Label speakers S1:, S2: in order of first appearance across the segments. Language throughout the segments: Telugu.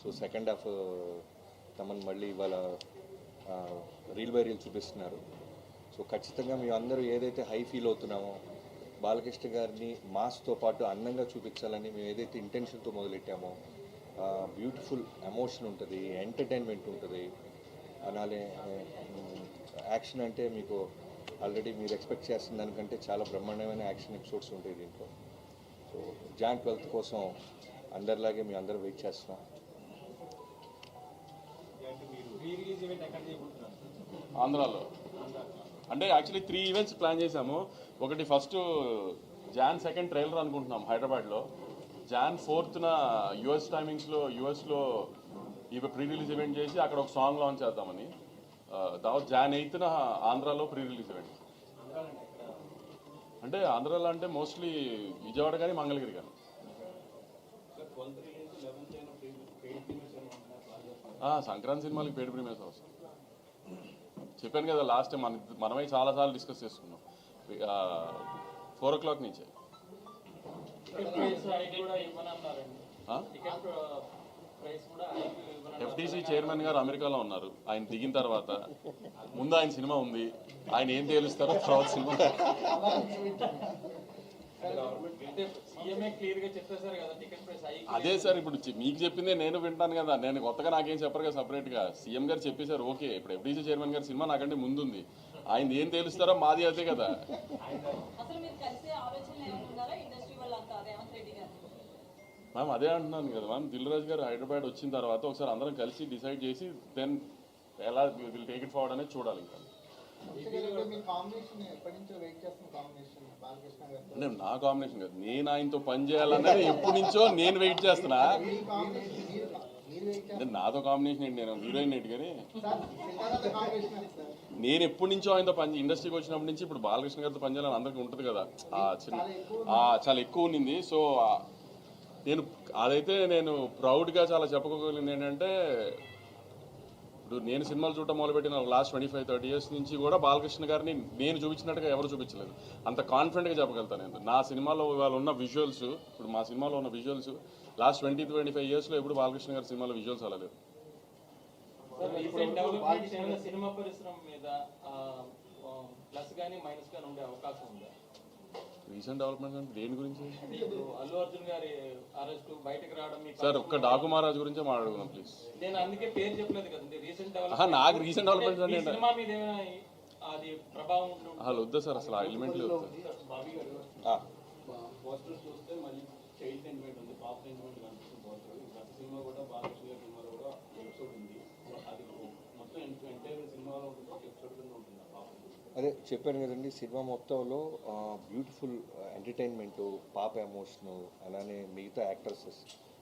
S1: సో సెకండ్ హాఫ్ తమన్ మళ్ళీ ఇవాళ రీల్ బై రీల్ చూపిస్తున్నారు. సో ఖచ్చితంగా మేము అందరూ ఏదైతే హై ఫీల్ అవుతున్నామో బాలకృష్ణ గారిని మాస్తో పాటు అందంగా చూపించాలని మేము ఏదైతే ఇంటెన్షన్తో మొదలెట్టామో బ్యూటిఫుల్ ఎమోషన్ ఉంటుంది, ఎంటర్టైన్మెంట్ ఉంటుంది. అలానే యాక్షన్ అంటే మీకు ఆల్రెడీ మీరు ఎక్స్పెక్ట్ చేస్తున్న దానికంటే చాలా బ్రహ్మాండమైన యాక్షన్ ఎపిసోడ్స్ ఉంటాయి దీంట్లో. సో జాన్ 12th కోసం అందరిలాగే మేము అందరూ వెయిట్ చేస్తున్నాం.
S2: ఆంధ్రాలో అంటే యాక్చువల్లీ 3 ఈవెంట్స్ ప్లాన్ చేశాము. ఒకటి ఫస్ట్ జాన్ 2 ట్రైలర్ అనుకుంటున్నాం హైదరాబాద్లో. జాన్ 4th యుఎస్ టైమింగ్స్లో యుఎస్లో ఇవి ప్రీ రిలీజ్ ఈవెంట్ చేసి అక్కడ ఒక సాంగ్ లాంచ్ చేద్దామని. తర్వాత జాన్ 8th ఆంధ్రాలో ప్రీ రిలీజ్ ఈవెంట్. అంటే ఆంధ్రాలో అంటే మోస్ట్లీ విజయవాడ కానీ మంగళగిరి కానీ. సంక్రాంతి సినిమాలకి పెయిడ్ ప్రీమియర్స్ అవసరం. చెప్పాను కదా లాస్ట్ టైం మనమే చాలాసార్లు డిస్కస్ చేసుకున్నాం. 4 o'clock నుంచే. ఎఫ్టీసీ చైర్మన్ గారు అమెరికాలో ఉన్నారు. ఆయన దిగిన తర్వాత ముందు ఆయన సినిమా ఉంది, ఆయన ఏం తేలుస్తారో తర్వాత సినిమా. అదే సార్ ఇప్పుడు మీకు చెప్పిందే నేను వింటాను కదా, నేను కొత్తగా నాకేం చెప్పరు కదా సపరేట్గా. సీఎం గారు చెప్పేశారు ఓకే. ఇప్పుడు ఎఫ్డీసీ చైర్మన్ గారి సినిమా నాకంటే ముందుంది, ఆయన ఏం తేలుస్తారో మాది అదే కదా. మ్యామ్ అదే అంటున్నాను కదా మ్యామ్, దిల్ రాజు గారు హైదరాబాద్ వచ్చిన తర్వాత ఒకసారి అందరం కలిసి డిసైడ్ చేసి దెన్ ఎలా విల్ టేక్ ఇట్ ఫార్వర్డ్ అనేది చూడాలి. ఇంకా అంటే నా కాంబినేషన్ కాదు, నేను ఆయనతో పని చేయాలన్నది ఎప్పటి నుంచో నేను వెయిట్ చేస్తున్నా. అంటే నాతో కాంబినేషన్ ఏంటి, నేను హీరోయిన్ ఏంటి, కానీ నేను ఎప్పటి నుంచో ఆయనతో పని ఇండస్ట్రీకి వచ్చినప్పటి నుంచి ఇప్పుడు బాలకృష్ణ గారితో పని చేయాలని అందరికీ ఉంటుంది కదా, చాలా ఎక్కువ ఉన్నింది. సో నేను అదైతే నేను ప్రౌడ్గా చాలా చెప్పుకోగలిగింది ఏంటంటే, ఇప్పుడు నేను సినిమాలు చూడటం మొదలుపెట్టిన లాస్ట్ 25-30 years నుంచి కూడా బాలకృష్ణ గారిని నేను చూపించినట్టుగా ఎవరు చూపించలేదు. అంత కాన్ఫిడెంట్గా చెప్పగలుగుతాను నేను. నా సినిమాలో ఇవాళ ఉన్న విజువల్స్, ఇప్పుడు మా సినిమాలో ఉన్న విజువల్స్ లాస్ట్ 20-25 yearsలో ఎప్పుడు బాలకృష్ణ గారి సినిమాలో విజువల్స్ అలా లేవు.
S3: సినిమా పరిశ్రమ మీద ప్లస్ గానీ మైనస్ గానీ ఉండే అవకాశం ఉందా?
S2: రీసెంట్ డెవలప్మెంట్స్ అంటే దేని గురించి?
S3: అల్లు అర్జున్ గారి అరెస్ట్ బయటకు రావడం.
S2: సార్ ఒక్క డాకు మహారాజ్ గురించే మాట్లాడుకున్నాం ప్లీజ్.
S3: నేను అందుకే పేరు చెప్పలేదు కదండి.
S2: నాకు రీసెంట్ డెవలప్మెంట్స్ అంటే
S3: సినిమా మీద అది ప్రభావం
S2: అసలు వద్దా సార్, అసలు ఆ ఎలిమెంట్ లేదు.
S3: పోస్టర్స్ చూస్తే మళ్ళీ చైల్డ్ సెంటిమెంట్ ఉంది, పాప సెంటిమెంట్ కనిపిస్తుంది పోస్టర్. గత సినిమా కూడా బాలకృష్ణ గారి సినిమాలో కూడా ఎపిసోడ్ ఉంది. అది మొత్తం ఎంటైర్ సినిమాలో ఉంటుంది, ఒక ఎపిసోడ్ కింద ఉంటుంది.
S1: అదే చెప్పాను కదండి, సినిమా మొత్తంలో బ్యూటిఫుల్ ఎంటర్టైన్మెంటు, పాప ఎమోషను, అలానే మిగతా యాక్టర్సెస్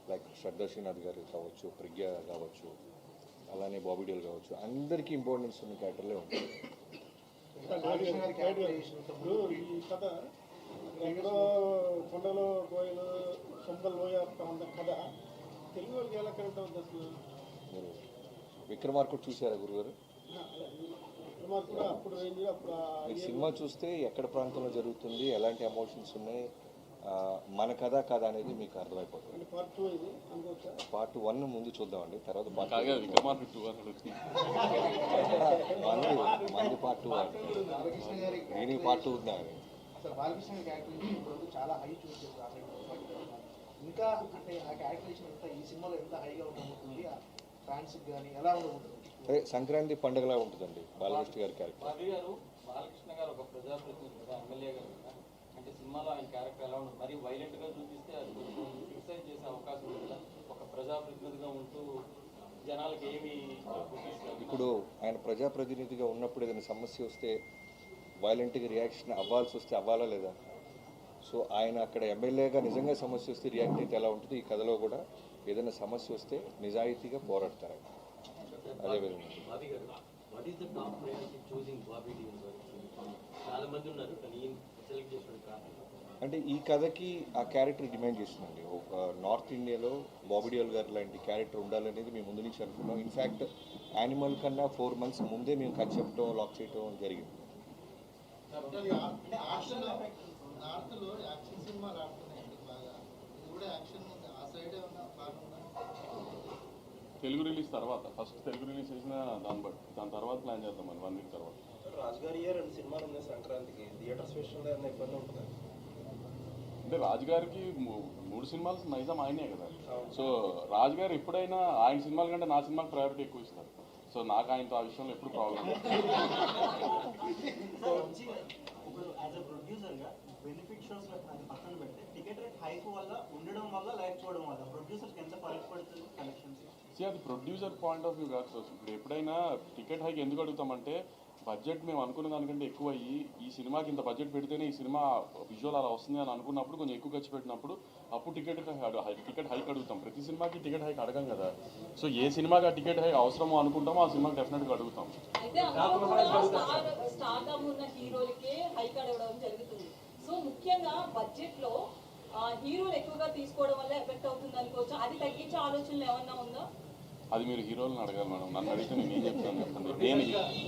S1: లైక్ శ్రద్ధా శ్రీనాథ్ గారు కావచ్చు, ప్రజ్ఞ కావచ్చు, అలానే బాబీ డియోల్ కావచ్చు, అందరికీ ఇంపార్టెన్స్ ఉన్న క్యారెక్టర్లే ఉంటుంది.
S4: కొండలో కోయలు సొంతలు కథ తెలుగు వాళ్ళకి ఎలా కరెక్ట్ అవుతుంది అసలు?
S1: మీరు విక్రమార్కుడు చూసారా గురుగారు? ఈ సినిమా చూస్తే ఎక్కడ ప్రాంతంలో జరుగుతుంది, ఎలాంటి ఎమోషన్స్ ఉన్నాయి, మన కథ కాదా అనేది మీకు అర్థమైపోతుంది. పార్ట్ 1 ముందు చూద్దామండి, తర్వాత మంది పార్ట్ 2 దీనికి పార్ట్ 2 ఉన్నాయి.
S5: ఇంకా అంటే ఆ క్యారెక్టరేషన్ ఎంత ఈ సినిమాలో ఎంత హైగా ఉంటుంది, ఫ్యాన్స్ కానీ ఎలా ఉంటుంది?
S1: అదే సంక్రాంతి పండుగలా ఉంటుందండి బాలకృష్ణ గారి క్యారెక్టర్.
S3: బాలకృష్ణ గారు ఒక ప్రజాప్రతినిధి కదా, ఎమ్మెల్యే గారు కదా, అంటే సినిమాలో ఆయన క్యారెక్టర్ ఎలా ఉంటుంది? మరి వైలెంట్ గా చూపిస్తే అది క్రిటిసైజ్ చేసే అవకాశం ఉంది కదా. ఒక ప్రజాప్రతినిధిగా ఉంటూ జనాలకు ఏమి
S1: ఇప్పుడు ఆయన ప్రజాప్రతినిధిగా ఉన్నప్పుడు ఏదైనా సమస్య వస్తే వైలెంట్గా రియాక్షన్ అవ్వాల్సి వస్తే అవ్వాలా లేదా? సో ఆయన అక్కడ ఎమ్మెల్యేగా నిజంగా సమస్య వస్తే రియాక్ట్ అయితే ఎలా ఉంటుంది, ఈ కథలో కూడా ఏదైనా సమస్య వస్తే నిజాయితీగా పోరాడతారు ఆయన. అదే విధంగా అంటే ఈ కథకి ఆ క్యారెక్టర్ డిమాండ్ చేస్తుందండి. ఒక నార్త్ ఇండియాలో బాబీ డియోల్ గారు లాంటి క్యారెక్టర్ ఉండాలనేది మేము ముందు నుంచి అనుకున్నాం. ఇన్ఫ్యాక్ట్ యానిమల్ కన్నా 4 months ముందే మేము కట్ చెప్పడం, లాక్ చేయడం జరిగింది.
S2: తెలుగు రిలీజ్ తర్వాత ఫస్ట్ తెలుగు రిలీజ్ చేసిన దాని తర్వాత ప్లాన్ చేద్దాం అని 1 వీక్ తర్వాత.
S6: రాజుగారి ఇయర్ 2 సినిమాలు ఉన్నాయి సంక్రాంతికి, థియేటర్స్ విషయంలో ఏమైనా ఇబ్బంది ఉంటుంది?
S2: అంటే రాజుగారికి 3 సినిమాలు నైజాం ఆయనే కదా. సో రాజుగారు ఎప్పుడైనా ఆయన సినిమాల కంటే నా సినిమాకి ప్రయారిటీ ఎక్కువ ఇస్తారు. సో నాకు ఆయనతో ఆ విషయంలో ఎప్పుడు ప్రాబ్లం లేదు.
S7: ఇప్పుడు యాజ్ అ ప్రొడ్యూసర్గా బెనిఫిట్ షోస్ అది పక్కన పెడితే టికెట్ రేట్ హైక్ వల్ల ఉండడం వల్ల లేకపోవడం వల్ల ప్రొడ్యూసర్స్కి ఎంత ఫరక్ పడుతుంది కలెక్షన్స్?
S2: అది ప్రొడ్యూసర్ పాయింట్ ఆఫ్ వ్యూ కాదు సార్. ఇప్పుడు ఎప్పుడైనా టికెట్ హైక్ ఎందుకు అడుగుతామంటే బడ్జెట్ మేము అనుకున్న దానికంటే ఎక్కువ అయ్యి ఈ సినిమాకి ఇంత బడ్జెట్ పెడితేనే ఈ సినిమా విజువల్ అలా వస్తుంది అని అనుకున్నప్పుడు కొంచెం ఎక్కువ ఖర్చు పెట్టినప్పుడు అప్పుడు టికెట్ హైక్ అడుగుతాం. ప్రతి సినిమాకి టికెట్ హైక్ అడగం కదా. సో ఏ సినిమాకి ఆ టికెట్ హైక్ అవసరమో అనుకుంటామో ఆ సినిమాకి డెఫినెట్గా అడుగుతాం.
S8: అయితే అందులో కూడా స్టార్డమ్ ఉన్న హీరోలకే హైక్ అడగడం జరుగుతుంది. సో ముఖ్యంగా బడ్జెట్ లో హీరోలు ఎక్కువగా తీసుకోవడం వల్ల ఎఫెక్ట్ అవుతుంది అనుకోవచ్చు. అది తగ్గించే ఆలోచనలు ఏమన్నా ఉందా?
S2: అది మీరు హీరోలను అడగాలి మేడం. నన్ను అడిగితే నేను ఏం చెప్తాను చెప్పండి. నేను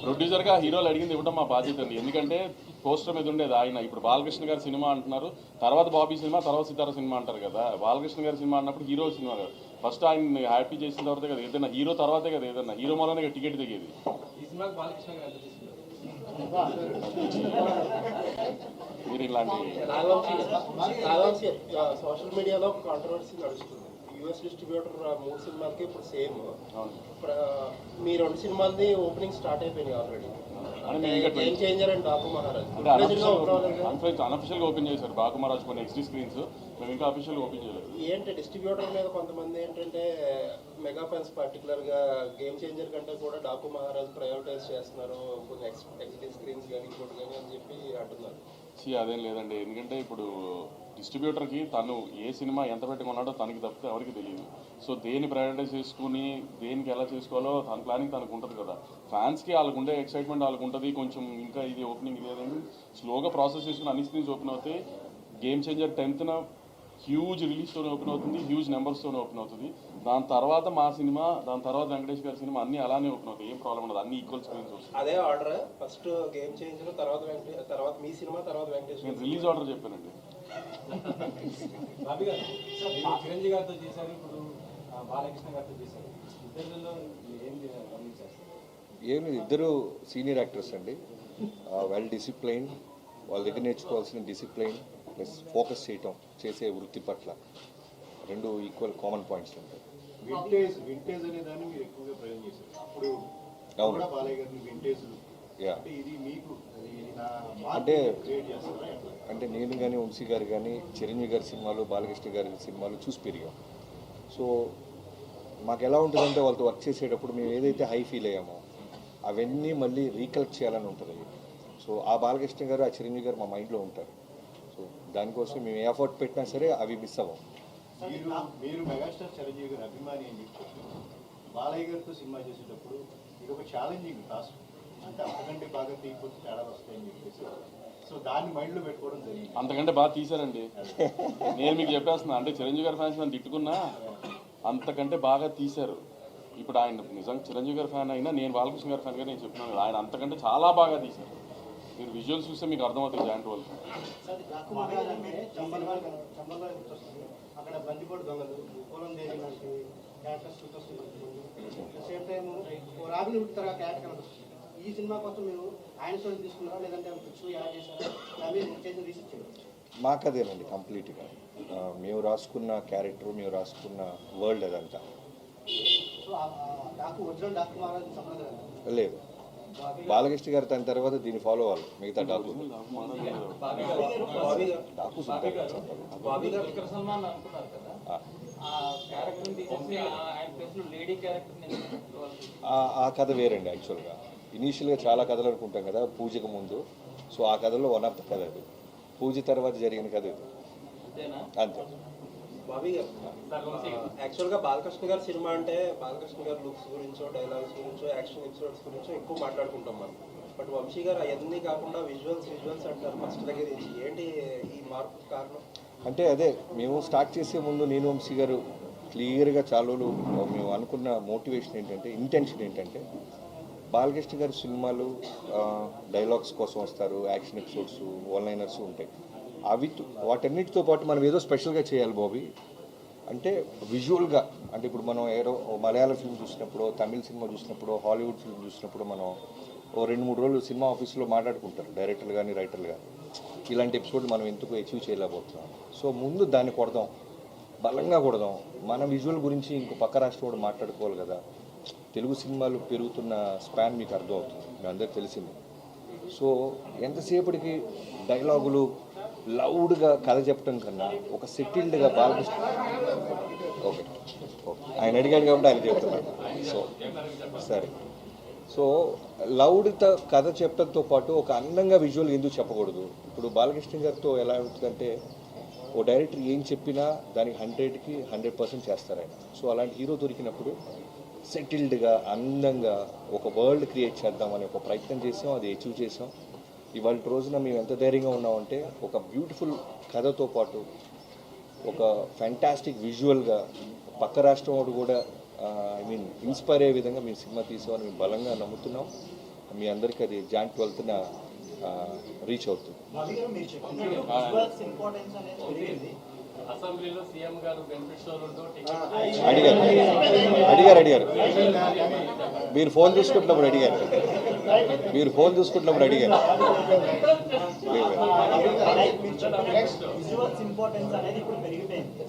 S2: ప్రొడ్యూసర్గా హీరోలు అడిగింది ఇవ్వడం మా బాధ్యత అండి. ఎందుకంటే పోస్టర్ మీద ఉండేది ఆయన. ఇప్పుడు బాలకృష్ణ గారి సినిమా అంటున్నారు, తర్వాత బాబీ సినిమా, తర్వాత సితారా సినిమా అంటారు కదా. బాలకృష్ణ గారి సినిమా అన్నప్పుడు హీరో సినిమా కదా. ఫస్ట్ ఆయన హ్యాపీ చేసిన తర్వాత కదా ఏదైనా హీరో తర్వాతే కదా ఏదైనా హీరో మూలనే టికెట్ దిగేది.
S3: ఈ సినిమాకి బాలకృష్ణ గారు ఎంత తీసుకున్నారు?
S2: మీరు ఇలాంటి
S6: సోషల్ మీడియాలో ఒక కాంట్రవర్సీ నడుస్తుంది. యూఎస్ డిస్ట్రిబ్యూటర్ 3 సినిమాలకి ఇప్పుడు సేమ్. మీ 2 సినిమాలది ఓపెనింగ్ స్టార్ట్ అయిపోయినాయి already. Game changer and Daaku Maharaaj
S2: అన్అఫిషియల్గా ఓపెన్ చేశారు. బాకు మహారాజ్ కొన్ని ఎక్స్టీ స్క్రీన్స్, మేము ఇంకా అఫీషియల్గా ఓపెన్ చేయలేదు.
S6: ఏంటి డిస్ట్రిబ్యూటర్ మీద కొంతమంది ఏంటంటే మెగా ఫ్యాన్స్ పర్టికులర్గా గేమ్ చేంజర్ కంటే కూడా డాకు మహారాజ్ ప్రయారిటైజ్ చేస్తున్నారు, కొన్ని ఎక్స్టీ స్క్రీన్స్ కానీ ఇంకోటి కానీ అని చెప్పి అంటున్నారు.
S2: అదేం లేదండి. ఎందుకంటే ఇప్పుడు డిస్ట్రిబ్యూటర్కి తను ఏ సినిమా ఎంత పెట్టుకున్నాడో తనకి తప్పితే ఎవరికి తెలియదు. సో దేన్ని ప్రయారిటైజ్ చేసుకుని దేనికి ఎలా చేసుకోవాలో తన ప్లానింగ్ తనకు ఉంటుంది కదా. ఫ్యాన్స్కి వాళ్ళకు ఉండే ఎక్సైట్మెంట్ వాళ్ళకు ఉంటుంది. కొంచెం ఇంకా ఇది ఓపెనింగ్ లేదని స్లోగా ప్రాసెస్ చేసుకుని అన్ని స్క్రీన్స్ ఓపెన్ అవుతాయి. గేమ్ చేంజర్ 10th హ్యూజ్ రిలీజ్తో ఓపెన్ అవుతుంది, హ్యూజ్ నెంబర్స్తో ఓపెన్ అవుతుంది. దాని తర్వాత మా సినిమా, దాని తర్వాత వెంకటేష్ గారి సినిమా అన్నీ అలానే ఓపెన్ అవుతాయి. ఏం ప్రాబ్లం ఉండదు, అన్ని ఈక్వల్ స్క్రీన్స్ వస్తాయి.
S6: అదే ఆర్డర్ ఫస్ట్ గేమ్ చేంజర్, తర్వాత మీ సినిమా, తర్వాత వెంకటేష్.
S2: నేను రిలీజ్ ఆర్డర్ చెప్పానండి.
S3: బాబీ గారు చిరంజీవి గారితో చేశారు, ఇప్పుడు బాలకృష్ణ గారితో చేశారు. ఇద్దరిలో ఏం గమనించారు?
S1: ఏం లేదు, ఇద్దరు సీనియర్ యాక్టర్స్ అండి. వెల్ డిసిప్లైన్, వాళ్ళ దగ్గర నేర్చుకోవాల్సిన డిసిప్లైన్ ప్లస్ ఫోకస్ చేయటం, చేసే వృత్తి పట్ల 2 ఈక్వల్ కామన్ పాయింట్స్ ఉంటాయి.
S9: వింటేజ్ అనే దాన్ని మీరు ఎక్కువగా ప్రయోగం చేశారు. అప్పుడు
S1: అవును.
S9: కూడా బాలయ్య గారిని వింటేజ్
S1: యా
S9: అంటే ఇది మీకు
S1: అంటే
S9: క్రియేట్ చేస్తారా?
S1: అంటే నేను కానీ వంశీ గారు కానీ చిరంజీవి గారి సినిమాలు, బాలకృష్ణ గారి సినిమాలు చూసి పెరిగాం. సో మాకు ఎలా ఉంటుందంటే వాళ్ళతో వర్క్ చేసేటప్పుడు మేము ఏదైతే హై ఫీల్ అయ్యామో అవన్నీ మళ్ళీ రీకలెక్ట్ చేయాలని ఉంటుంది. సో ఆ బాలకృష్ణ గారు, ఆ చిరంజీవి గారు మా మైండ్లో ఉంటారు. సో దానికోసం మేము ఏ ఎఫర్ట్ పెట్టినా సరే అవి మిస్ అవ్వం.
S9: మీరు మెగాస్టార్ చిరంజీవి గారి అభిమాని అని చెప్పి బాలయ్య గారితో సినిమా చేసేటప్పుడు ఇది ఒక ఛాలెంజింగ్ టాస్క్. అంటే అంతకంటే బాగా తీయకపోతే తేడాలు వస్తాయని చెప్పేసి సో దాన్ని మైండ్లో పెట్టుకోవడం జరిగింది.
S2: అంతకంటే బాగా తీశారండి. నేను మీకు చెప్పేస్తున్నా, అంటే చిరంజీవి గారి ఫ్యాన్స్ నన్ను తిట్టుకున్నా అంతకంటే బాగా తీశారు. ఇప్పుడు ఆయన నిజంగా చిరంజీవి గారి ఫ్యాన్ అయినా నేను బాలకృష్ణ గారి ఫ్యాన్గా నేను చెప్తున్నాను కదా, ఆయన అంతకంటే చాలా బాగా తీశారు. మీరు విజువల్స్ చూస్తే మీకు అర్థమవుతుంది జాయింట్ వాళ్ళు.
S5: అక్కడ బందిపోటు దొంగలు, పొలం దేవి లాంటి క్యారెక్టర్స్ చూపిస్తుంది. సేమ్ టైం రాబిన్ హుడ్ తరహా క్యారెక్టర్ కనిపిస్తుంది. ఈ సినిమా కోసం మీరు ఆయన స్టోరీ తీసుకున్నారా, లేదంటే ఫిక్స్ యాడ్ చేశారా? మీరు చేసిన రీసెర్చ్ చేయండి.
S1: మాకు అదేనండి కంప్లీట్గా. మేము రాసుకున్న క్యారెక్టర్, మేము రాసుకున్న వరల్డ్ అదంతా.
S5: సో డాకు ఒరిజినల్ డాకు మహారాజ్ సంప్రదాయం
S1: లేదు, బాలకృష్ణ గారు దాని తర్వాత దీన్ని ఫాలో అవ్వాలి. మిగతా డాకు
S3: బాబీ గారు విక్రమ్ సల్మాన్ అనుకున్నారు కదా, ఆ క్యారెక్టర్ తీసేసి ఆయన ప్లేస్ లో లేడీ క్యారెక్టర్
S1: ఆ కథ వేరండి. యాక్చువల్గా ఇనీషియల్గా చాలా కథలు అనుకుంటాం కదా పూజకు ముందు. సో ఆ కథలో వన్ ఆఫ్ ద కథ అది. పూజ తర్వాత జరిగిన కథ ఇది. అంతే.
S6: బాబీ గారు యాక్చువల్గా బాలకృష్ణ గారి సినిమా అంటే బాలకృష్ణ గారి లుక్స్ గురించో, డైలాగ్స్ గురించో, యాక్షన్ ఎపిసోడ్స్ గురించో ఎక్కువ మాట్లాడుకుంటాం మనం. బట్ వంశీ గారు అవన్నీ కాకుండా విజువల్స్ అంటారు ఫస్ట్ దగ్గర నుంచి. ఏంటి ఈ మార్పు కారణం?
S1: అంటే అదే మేము స్టార్ట్ చేసే ముందు నేను వంశీ గారు క్లియర్గా చాలా రోజులు మేము అనుకున్న మోటివేషన్ ఏంటంటే, ఇంటెన్షన్ ఏంటంటే, బాలకృష్ణ గారి సినిమాలు డైలాగ్స్ కోసం వస్తారు, యాక్షన్ ఎపిసోడ్స్, వన్ లైనర్స్ ఉంటాయి. వాటన్నిటితో పాటు మనం ఏదో స్పెషల్గా చేయాలి బాబీ. అంటే విజువల్గా, అంటే ఇప్పుడు మనం ఏదో మలయాళ ఫిల్మ్ చూసినప్పుడు, తమిళ సినిమా చూసినప్పుడు, హాలీవుడ్ ఫిల్మ్ చూసినప్పుడు మనం ఓ 2-3 రోజులు సినిమా ఆఫీస్లో మాట్లాడుకుంటారు డైరెక్టర్లు కానీ రైటర్లు కానీ, ఇలాంటి ఎపిసోడ్ మనం ఎందుకు అచీవ్ చేయలేకపోతున్నాం. సో ముందు దాన్ని కొడదాం, బలంగా కొడదాం. మన విజువల్ గురించి ఇంకో పక్క రాష్ట్రం కూడా మాట్లాడుకోవాలి కదా. తెలుగు సినిమాలు పెరుగుతున్న స్పాన్ మీకు అర్థమవుతుంది, మీ అందరికి తెలిసింది. సో ఎంతసేపటికి డైలాగులు లౌడ్గా కథ చెప్పడం కన్నా ఒక సెటిల్డ్గా బాలకృష్ణ ఓకే ఆయన అడిగాడు కాబట్టి ఆయన చెప్తున్నాడు. సో సరే, సో లౌడ్తో కథ చెప్పడంతో పాటు ఒక అందంగా విజువల్ ఎందుకు చెప్పకూడదు. ఇప్పుడు బాలకృష్ణ గారితో ఎలా ఉంటుందంటే ఓ డైరెక్టర్ ఏం చెప్పినా దానికి 100కి 100% చేస్తారు ఆయన. సో అలాంటి హీరో దొరికినప్పుడు సెటిల్డ్గా అందంగా ఒక వరల్డ్ క్రియేట్ చేద్దామని ఒక ప్రయత్నం చేసాం, అది అచీవ్ చేసాం. ఇవాళ రోజున మేము ఎంత ధైర్యంగా ఉన్నామంటే ఒక బ్యూటిఫుల్ కథతో పాటు ఒక ఫ్యాంటాస్టిక్ విజువల్గా పక్క రాష్ట్రం వాడు కూడా ఇన్స్పైర్ అయ్యే విధంగా మేము సినిమా తీసామని మేము బలంగా నమ్ముతున్నాం. మీ అందరికీ అది Jan 12న రీచ్ అవుతుంది.
S3: అసెంబ్లీలో సీఎం గారు బెనిఫిట్ షోలతో
S1: అడిగారు మీరు ఫోన్ చూసుకుంటున్నప్పుడు అడిగారు.
S7: విజువల్స్ ఇంపార్టెన్స్ అనేది ఇప్పుడు పెరిగిపోయింది.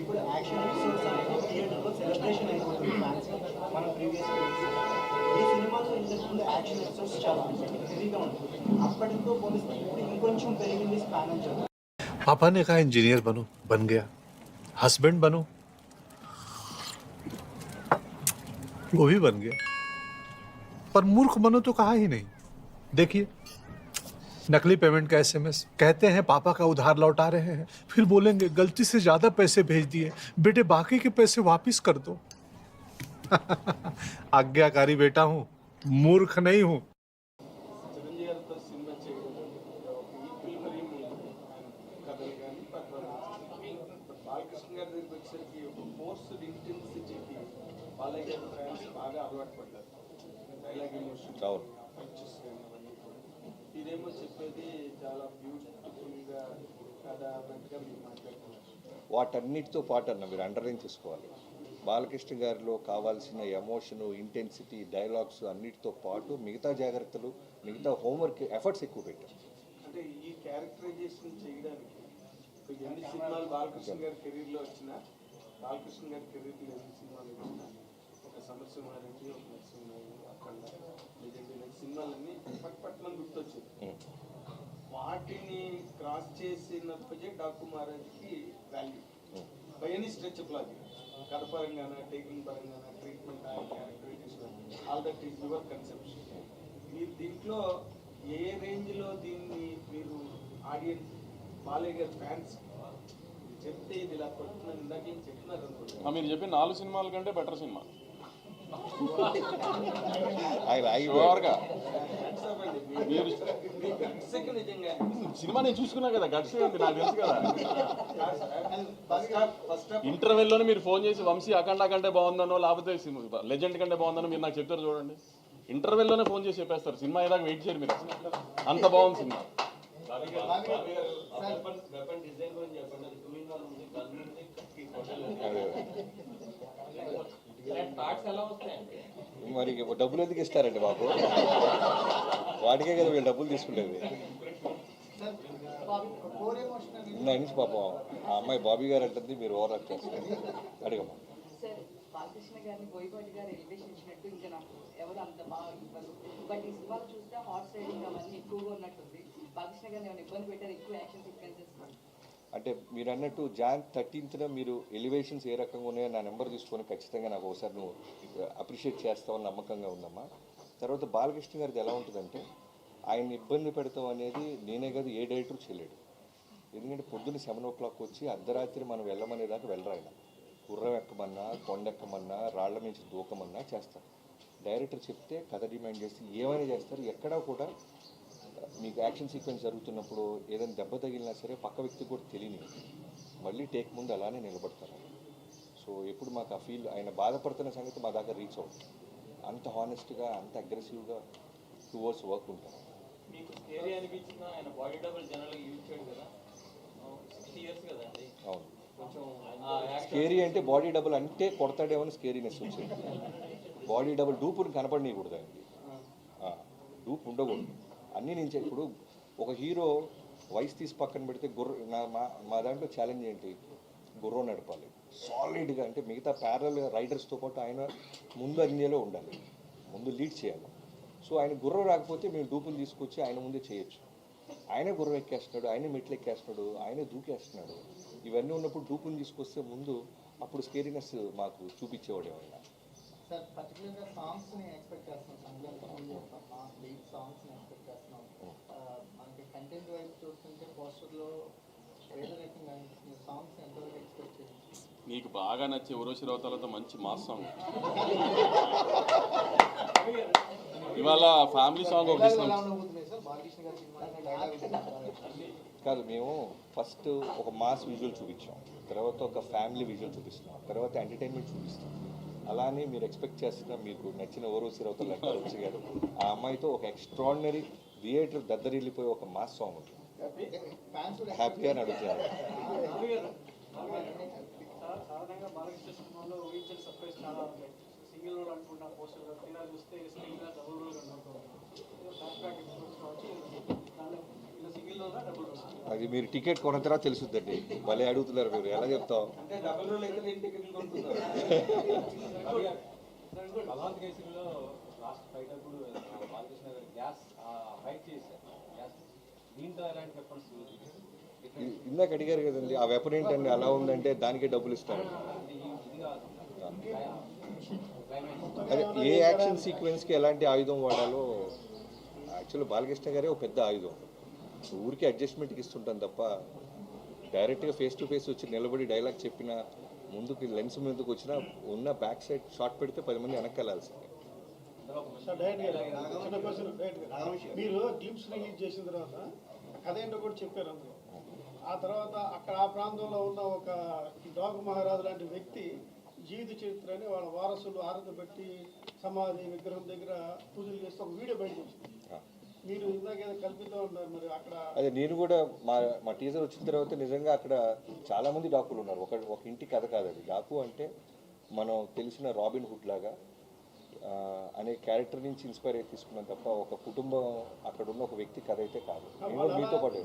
S7: ఇప్పుడు యాక్షన్ ఎపిసోడ్స్ అనేది థియేటర్లో సెలబ్రేషన్ అయిపోతుంది. మన ప్రీవియస్ ఈ సినిమాలో ఇంతకుముందు యాక్షన్ ఎపిసోడ్స్ చాలా హెవీగా ఉంటుంది. అప్పటితో పోలిస్తే ఇప్పుడు ఇంకొంచెం పెరిగింది స్పాన్ అని చెప్పారు.
S10: पापा ने कहा इंजीनियर बनो, बन गया. हस्बैंड बनो, वो भी बन गया. पर मूर्ख बनो तो कहा ही नहीं. देखिए, नकली पेमेंट का SMS, कहते हैं पापा का उधार लौटा रहे हैं, फिर बोलेंगे गलती से ज्यादा पैसे भेज दिए, बेटे बाकी के पैसे वापिस कर दो. आज्ञाकारी बेटा हूं, मूर्ख नहीं हूं.
S4: చిరంజీవి గారితో సినిమా చేయడం ఈక్వల్ మరి కథలు కానీ బాలకృష్ణ గారి దగ్గరికి వచ్చేసరికి ఒక ఫోర్స్డ్ ఇంటెన్సిటీకి బాలయ్య గారి ఫ్యాన్స్ బాగా అలవాటు పడ్డారు. డైలాగ్ ఎమోషన్ పిక్చర్స్ కానీ అవన్నీ కూడా. ఇదేమో చెప్పేది చాలా బ్యూటిఫుల్గా కథ అన్నట్టుగా మీరు మాట్లాడుతున్నారు.
S1: వాటన్నిటితో పాటు అన్న మీరు అండర్లైన్ చేసుకోవాలి, బాలకృష్ణ గారిలో కావాల్సిన ఎమోషను, ఇంటెన్సిటీ, డైలాగ్స్ అన్నిటితో పాటు మిగతా జాగ్రత్తలు, మిగతా హోంవర్క్ ఎఫర్ట్స్ ఎక్కువ పెట్టారు.
S4: అంటే ఈ క్యారెక్టరైజేషన్ చేయడానికి ఎన్ని సినిమాలు బాలకృష్ణ గారి కెరీర్లో వచ్చినా, బాలకృష్ణ గారి కెరీర్లో ఎన్ని సినిమాలు వచ్చినా, ఒక సమరసింహారెడ్డి, ఒక నరసింహారెడ్డి, అఖండ, లెజెండ్ సినిమాలన్నీ పట్మని గుర్తొచ్చాయి. వాటిని క్రాస్ చేసినప్పటికీ డాకు మహారాజ్కి value by any stretch of logic, కథ పరంగాన, టేకింగ్ పరంగాన, treatment, characterisation, all that is your conception. మీరు దీంట్లో ఏ రేంజ్లో దీన్ని మీరు ఆడియన్స్ బాలయ్య గారి ఫ్యాన్స్ చెప్తే ఇది ఇలా కొడుతున్నాను ఇందాక ఏం చెప్తున్నారు అనుకుంటున్నాను.
S2: మీరు చెప్పిన 4 సినిమాల కంటే బెటర్ సినిమా.
S4: నిజంగా
S2: సినిమా నేను చూసుకున్నా కదా, గట్స్ నాకు తెలుసు కదా. ఇంటర్వెల్లోనే మీరు ఫోన్ చేసి వంశీ అఖండ కంటే బాగుందనో లేకపోతే లెజెండ్ కంటే బాగుందనో మీరు నాకు చెప్తారు చూడండి. ఇంటర్వెల్లోనే ఫోన్ చేసి చెప్పేస్తారు. సినిమా ఏదాకా వెయిట్ చేయరు మీరు, అసలు అంత బాగుంది సినిమా.
S1: మరి డబ్బులు ఎందుకు ఇస్తారండి బాబు, వాటికే కదా వీళ్ళు డబ్బులు తీసుకుంటేది. నా నుంచి పాపం ఆ అమ్మాయి బాబీ గారు అంటుంది, మీరు ఓవర్ యాక్ట్ చేస్తారు. అడిగమ్మా.
S8: బాలకృష్ణ గారిని బోయపాటి గారు ఎలివేషన్ ఇచ్చినట్టు ఇంకా నాకు ఎవరు అంత బాగా ఇవ్వరు. బట్ ఈ సినిమాలో చూస్తే హార్స్ రైడింగ్ అవన్నీ ఎక్కువగా ఉన్నట్టుంది. బాలకృష్ణ గారిని ఏమైనా ఇబ్బంది పెట్టారు, ఎక్కువ యాక్షన్ సీక్వెన్సెస్?
S1: అంటే మీరు అన్నట్టు Jan 13న మీరు ఎలివేషన్స్ ఏ రకంగా ఉన్నాయో నా నెంబర్ తీసుకొని ఖచ్చితంగా నాకు ఒకసారి నువ్వు అప్రిషియేట్ చేస్తావని నమ్మకంగా ఉందమ్మా. తర్వాత బాలకృష్ణ గారిది ఎలా ఉంటుందంటే ఆయన ఇబ్బంది పెడతాం అనేది నేనే కాదు ఏ డైరెక్టర్ చేయలేడు. ఎందుకంటే పొద్దున్న 7 o'clock వచ్చి అర్ధరాత్రి మనం వెళ్ళమనేదాకా వెళ్ళరు. ఆయన గుర్రం ఎక్కమన్నా, కొండ ఎక్కమన్నా, రాళ్ల నుంచి దూకమన్నా చేస్తారు. డైరెక్టర్ చెప్తే కథ డిమాండ్ చేస్తే ఏమైనా చేస్తారు. ఎక్కడా కూడా మీకు యాక్షన్ సీక్వెన్స్ జరుగుతున్నప్పుడు ఏదైనా దెబ్బ తగిలినా సరే పక్క వ్యక్తి కూడా తెలియని మళ్ళీ టేక్ ముందు అలానే నిలబడతారు. సో ఎప్పుడు మాకు ఆ ఫీల్ ఆయన బాధపడుతున్న సంగతి మా దాకా రీచ్ అవుతుంది. అంత హానెస్ట్గా, అంత అగ్రెసివ్గా టువర్డ్స్ వర్క్ ఉంటారు.
S3: మీకు స్కేరీ అనిపించిన ఆయన బాడీ డబుల్ జనరల్గా యూజ్ చేయడు కదా, 60 years కదండి.
S1: అవును.
S3: కొంచెం
S1: స్కేరీ అంటే బాడీ డబుల్ అంటే కొడతాడేమో అని స్కేరీనెస్ వచ్చింది. బాడీ డబుల్ డూపుని కనపడనీయకూడదు ఆయనకి, డూప్ ఉండకూడదు. అన్నీ నేను ఇప్పుడు ఒక హీరో వయసు తీసి పక్కన పెడితే మా దాంట్లో ఛాలెంజ్ ఏంటి, గుర్రం నడపాలి సాలిడ్గా. అంటే మిగతా ప్యారల్ రైడర్స్తో పాటు ఆయన ముందు అన్నిలో ఉండాలి, ముందు లీడ్ చేయాలి. సో ఆయన గుర్రం రాకపోతే మేము డూపులు తీసుకొచ్చి ఆయన ముందే చేయొచ్చు. ఆయనే గుర్రం ఎక్కేస్తున్నాడు, ఆయనే మెట్లు ఎక్కేస్తున్నాడు, ఆయనే దూకేస్తున్నాడు. ఇవన్నీ ఉన్నప్పుడు డూపుని తీసుకొస్తే ముందు అప్పుడు స్కేరీనెస్ మాకు చూపించేవాడు ఆయన.
S5: సార్ పర్టికులర్గా సాంగ్స్ని ఎక్స్పెక్ట్ చేస్తున్నాం, లీడ్ సాంగ్స్ని ఎక్స్పెక్ట్ చేస్తున్నాం. మనకి కంటెంట్ వైపు చూస్తుంటే పోస్టర్లో వేరే రకంగా అనిపిస్తుంది. సాంగ్స్ ఎంతవరకు ఎక్స్పెక్ట్ చేయాలి?
S2: నీకు బాగా నచ్చే ఉరోషి రౌతాలతో మంచి మాస్ సాంగ్, ఇవాళ ఫ్యామిలీ సాంగ్ ఒకటి ఇస్తాం.
S5: సార్ బాలకృష్ణ గారి సినిమా
S1: కాదు, మేము ఫస్ట్ ఒక మాస్ విజువల్ చూపించాం, తర్వాత ఒక ఫ్యామిలీ విజువల్ చూపిస్తున్నాం, తర్వాత ఎంటర్టైన్మెంట్ చూపిస్తాం. అలానే మీరు ఎక్స్పెక్ట్ చేస్తున్న మీకు నచ్చిన ఓరోసి రౌతల లెక్క గారు ఆ అమ్మాయితో ఒక ఎక్స్ట్రాడినరీ థియేటర్ దద్దరిల్లిపోయి ఒక మాస్ సాంగ్ ఉంటుంది. హ్యాపీగా అని అడుగుతున్నారు.
S5: సాధారణంగా బాలకృష్ణ సినిమాలో ఊహించని సర్ప్రైజ్ చాలా ఉంటాయి. సింగిల్ రోల్ అనుకున్న పోస్టర్ తీరా చూస్తే స్క్రీన్ మీద double role single role double role.
S1: అది మీరు టికెట్ కొన్న తర్వాత తెలుసుద్దండి. భలే అడుగుతున్నారు మీరు, ఎలా చెప్తాం?
S4: అంటే డబుల్ రోల్ అయితే నేను టికెట్లు కొనుక్కున్నాను.
S3: బలవంత్ కేసులో లాస్ట్ ఫైట్ అప్పుడు బాలకృష్ణ గారు గ్యాస్ ఫైట్ చేశారు. గ్యాస్ దీంతో ఎలాంటి వెపన్స్
S1: ఇందాక అడిగారు కదండి, ఆ వెపన్ ఏంటండి అలా ఉందంటే దానికే డబ్బులు ఇస్తారు. అదే ఏ యాక్షన్ సీక్వెన్స్కి ఎలాంటి ఆయుధం వాడాలో యాక్చువల్లీ బాలకృష్ణ గారే ఒక పెద్ద ఆయుధం. ఊరికి అడ్జస్ట్మెంట్కి ఇస్తుంటాం తప్ప డైరెక్ట్గా ఫేస్ టు ఫేస్ వచ్చి నిలబడి డైలాగ్ చెప్పిన ముందుకు లెన్స్ ముందుకు వచ్చినా ఉన్న బ్యాక్ సైడ్ షాట్ పెడితే 10 మంది వెనక్కి వెళ్ళాల్సిందే.
S11: మీరు క్లిప్స్ రిలీజ్ చేసిన తర్వాత కథ ఏంటో కూడా చెప్పారు అందులో. ఆ తర్వాత అక్కడ ఆ ప్రాంతంలో ఉన్న ఒక డాగు మహారాజు లాంటి వ్యక్తి జీవిత చరిత్రని వాళ్ళ వారసులు ఆరాధన పెట్టి సమాధి విగ్రహం దగ్గర పూజలు చేస్తే ఒక వీడియో బయట వచ్చింది. మీరు ఇందాకేదో కల్పిస్తూ ఉన్నారు, మరి అక్కడ
S1: అదే నేను కూడా మా టీజర్ వచ్చిన తర్వాత నిజంగా అక్కడ చాలామంది డాకులు ఉన్నారు. ఒక ఇంటి కథ కాదు అది. డాకు అంటే మనం తెలిసిన రాబిన్ హుడ్ లాగా అనే క్యారెక్టర్ నుంచి ఇన్స్పైర్ అయి తీసుకున్నాం తప్ప ఒక కుటుంబం అక్కడ ఉన్న ఒక వ్యక్తి కథ అయితే కాదు. నేను కూడా మీతో పాటు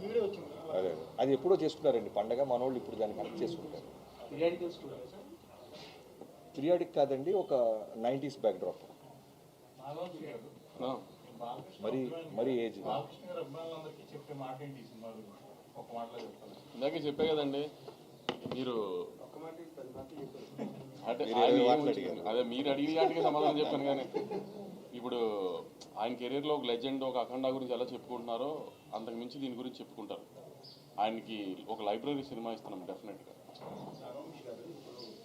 S1: అదే అది ఎప్పుడో చేసుకున్నారండి పండగ, మన వాళ్ళు ఇప్పుడు దాన్ని కనెక్ట్ చేసుకుంటారు. పీరియాడిక్ కాదండి, ఒక 90s బ్యాక్డ్రాప్. మరి ఏజ్
S2: ఇందాకే చెప్పే కదండి మీరు, అదే మీరు అడిగిన వాటికి సమాధానం చెప్పాను. కానీ ఇప్పుడు ఆయన కెరీర్లో ఒక లెజెండ్, ఒక అఖండ గురించి ఎలా చెప్పుకుంటున్నారో అంతకు మించి దీని గురించి చెప్పుకుంటారు. ఆయనకి ఒక లైబ్రరీ సినిమా ఇస్తున్నాం డెఫినెట్గా.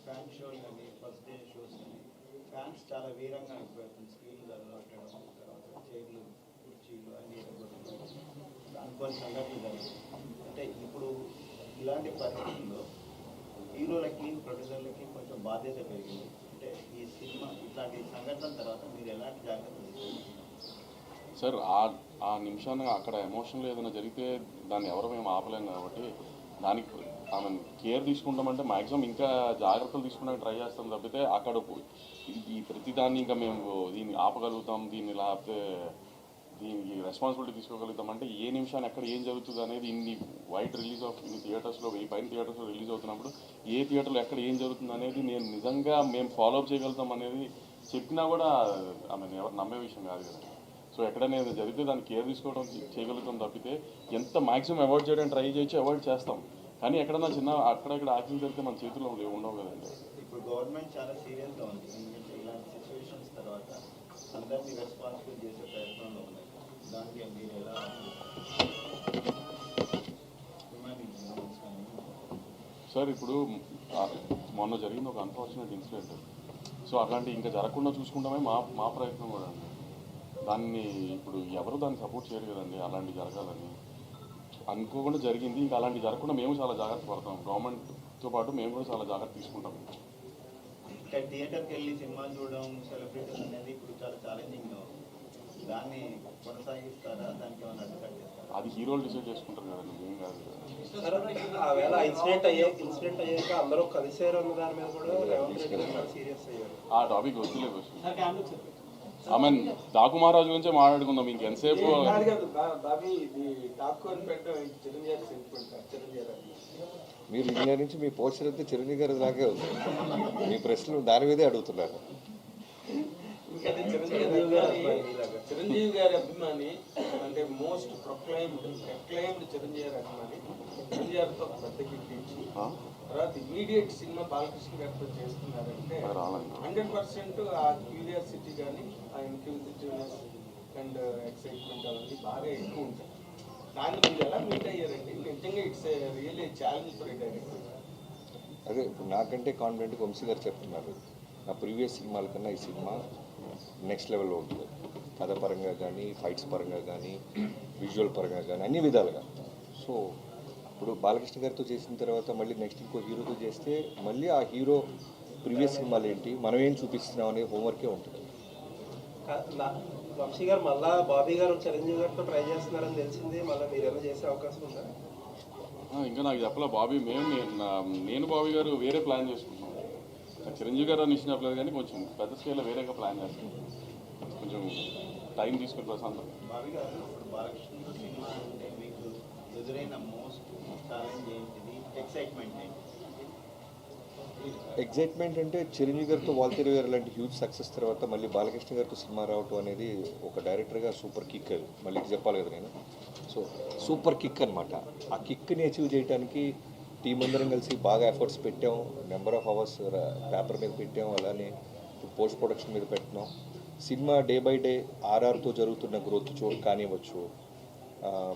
S9: ఫ్యాన్ షోలు కానీ ఫస్ట్ డే షోస్ కానీ ఫ్యాన్స్ చాలా వీరంగా అయిపోతుంది. స్క్రీన్లు పెట్టడం, తర్వాత చైర్లు కుర్చీలు అన్ని అనుకోని సంఘటనలు జరుగుతుంది. అంటే ఇప్పుడు ఇలాంటి పరిస్థితుల్లో హీరోలకి ప్రొడ్యూసర్లకి కొంచెం బాధ్యత పెరిగింది. అంటే ఈ సినిమా ఇట్లాంటి సంఘటనల తర్వాత మీరు ఎలాంటి జాగ్రత్తలు తీసుకుంటున్నారు
S2: సార్? ఆ నిమిషాన్ని అక్కడ ఎమోషన్లో ఏదైనా జరిగితే దాన్ని ఎవరు మేము ఆపలేము కాబట్టి దానికి ఆమె కేర్ తీసుకుంటామంటే మ్యాక్సిమం ఇంకా జాగ్రత్తలు తీసుకుంటానికి ట్రై చేస్తాం తప్పితే అక్కడ ఈ ప్రతిదాన్ని ఇంకా మేము దీన్ని ఆపగలుగుతాం, దీన్ని లేకపోతే దీనికి రెస్పాన్సిబిలిటీ తీసుకోగలుగుతాం అంటే ఏ నిమిషాన్ని ఎక్కడ ఏం జరుగుతుంది అనేది ఇన్ని వైడ్ రిలీజ్ ఆఫ్ ఇన్ని థియేటర్స్లో 1000 పైన థియేటర్స్లో రిలీజ్ అవుతున్నప్పుడు ఏ థియేటర్లో ఎక్కడ ఏం జరుగుతుంది అనేది నేను నిజంగా మేము ఫాలో అప్ చేయగలుగుతాం అనేది చెప్పినా కూడా ఆమె ఎవరు నమ్మే విషయం కాదు కదా. సో ఎక్కడైనా ఏదో జరిగితే దాన్ని కేర్ తీసుకోవడం చేయగలుగుతాం తప్పితే ఎంత మ్యాక్సిమం అవాయిడ్ చేయడానికి ట్రై చేయొచ్చు, అవాయిడ్ చేస్తాం. కానీ ఎక్కడన్నా చిన్న అక్కడెక్కడ యాక్సిడెంట్ జరిగితే మన చేతుల్లో ఉండవు కదండి.
S9: ఇప్పుడు గవర్నమెంట్ చాలా సీరియస్గా ఉంది. ఎందుకంటే ఇలాంటి సిచ్యువేషన్స్ తర్వాత అందరినీ రెస్పాన్సిబుల్ చేసే ప్రయత్నంలో ఉన్నాయి. దానికి మీరు ఎలా
S2: సార్? ఇప్పుడు మొన్న జరిగింది ఒక అన్ఫార్చునేట్ ఇన్సిడెంట్. సో అట్లాంటి ఇంకా జరగకుండా చూసుకుంటామే మా ప్రయత్నం కూడా అండి. దాన్ని ఇప్పుడు ఎవరు దాన్ని సపోర్ట్ చేయరు కదండి. అలాంటి జరగాలని అనుకోకుండా జరిగింది. ఇంకా అలాంటి జరగకుండా మేము చాలా జాగ్రత్త పడతాం. గవర్నమెంట్తో పాటు మేము కూడా చాలా జాగ్రత్త తీసుకుంటాం.
S9: థియేటర్కి వెళ్ళి సినిమాలు చూడడం, సెలబ్రిటీస్ అనేది ఇప్పుడు చాలా ఛాలెంజింగ్గా ఉంది. దాన్ని కొనసాగిస్తారా? దానికి ఏమైనా అడ్డుకట్టేస్తారా?
S2: అది హీరోలు డిసైడ్ చేసుకుంటారు కదా, నువ్వేం కాదు కదా.
S6: సార్ ఆవేళ ఇన్సిడెంట్ అయ్యాక అందరూ కలిసారు అన్న దాని మీద కూడా రేవంత్ రెడ్డి గారు సీరియస్ అయ్యారు.
S2: ఆ టాపిక్ వద్దులే ఐ మీన్ డాకు మహారాజు గురించే మాట్లాడుకుందాం ఇంకెంతసేపు.
S4: బాబీ ఇది డాకు అని పెట్టడం చిరంజీవి సెంటిమెంట్. చిరంజీవి
S1: మీరు ఇండియా నుంచి మీ పోస్టర్ అయితే చిరంజీవి గారి లాగే ఉంది. మీ ప్రశ్నలు దాని మీదే అడుగుతున్నారు.
S4: చిరంజీవి గారి అభిమాని అంటే మోస్ట్ ప్రొక్లైమ్డ్ చిరంజీవి గారి అభిమాని. చిరంజీవి గారితో పెద్ద గిఫ్ట్ ఇచ్చి తర్వాత ఇమీడియట్ సినిమా బాలకృష్ణ గారితో చేస్తున్నారంటే 100% ఆ క్యూరియాసిటీ కానీ ఆ ఇన్క్యూజిటివ్నెస్ అండ్ ఎక్సైట్మెంట్ అవన్నీ బాగా ఎక్కువ ఉంటాయి. దాన్ని మీరు ఎలా మీట్ అయ్యారండి? నిజంగా it's really challenge for director.
S1: అదే ఇప్పుడు నాకంటే కాన్ఫిడెంట్గా వంశీ గారు చెప్తున్నారు, నా ప్రీవియస్ సినిమాల కన్నా ఈ సినిమా నెక్స్ట్ లెవెల్లో ఉంటుంది. కథ పరంగా కానీ, ఫైట్స్ పరంగా కానీ, విజువల్ పరంగా కానీ, అన్ని విధాలుగా. సో ఇప్పుడు బాలకృష్ణ గారితో చేసిన తర్వాత మళ్ళీ నెక్స్ట్ ఇంకో హీరోతో చేస్తే మళ్ళీ ఆ హీరో ప్రీవియస్ సినిమాలు ఏంటి, మనం ఏం చూపిస్తున్నాం అనే హోంవర్కే ఉంటుంది.
S6: వంశీ గారు మళ్ళా బాబీ గారు చిరంజీవి గారితో ట్రై చేస్తున్నారని తెలిసింది, మళ్ళీ మీరు ఏమైనా చేసే అవకాశం ఉందా?
S2: ఇంకా నాకు చెప్పలే బాబీ. నేను బాబీ గారు వేరే ప్లాన్ చేసుకుంటున్నాం. నాకు చిరంజీవి గారు అని ఇచ్చిన చెప్పలేదు కానీ కొంచెం పెద్ద స్కేల్లో వేరేగా ప్లాన్ చేస్తున్నాం. కొంచెం టైం తీసుకుని ప్రశాంతం.
S9: బాబీ గారు ఇప్పుడు బాలకృష్ణ సినిమా అంటే మీకు ఎదురైన మోస్ట్ ఛాలెంజ్ ఏంటిది? ఎక్సైట్మెంట్ ఏంటి?
S1: ఎగ్జైట్మెంట్ అంటే చిరంజీవి గారితో వాల్తేరు గారు లాంటి హ్యూజ్ సక్సెస్ తర్వాత మళ్ళీ బాలకృష్ణ గారితో సినిమా రావటం అనేది ఒక డైరెక్టర్గా సూపర్ కిక్. అది మళ్ళీ చెప్పాలి కదా నేను. సో సూపర్ కిక్ అనమాట. ఆ కిక్ని అచీవ్ చేయడానికి టీం అందరం కలిసి బాగా ఎఫర్ట్స్ పెట్టాం. నెంబర్ ఆఫ్ అవర్స్ పేపర్ మీద పెట్టాం, అలానే పోస్ట్ ప్రొడక్షన్ మీద పెట్టినాం. సినిమా డే బై డే ఆర్ఆర్తో జరుగుతున్న గ్రోత్ కానివ్వచ్చు,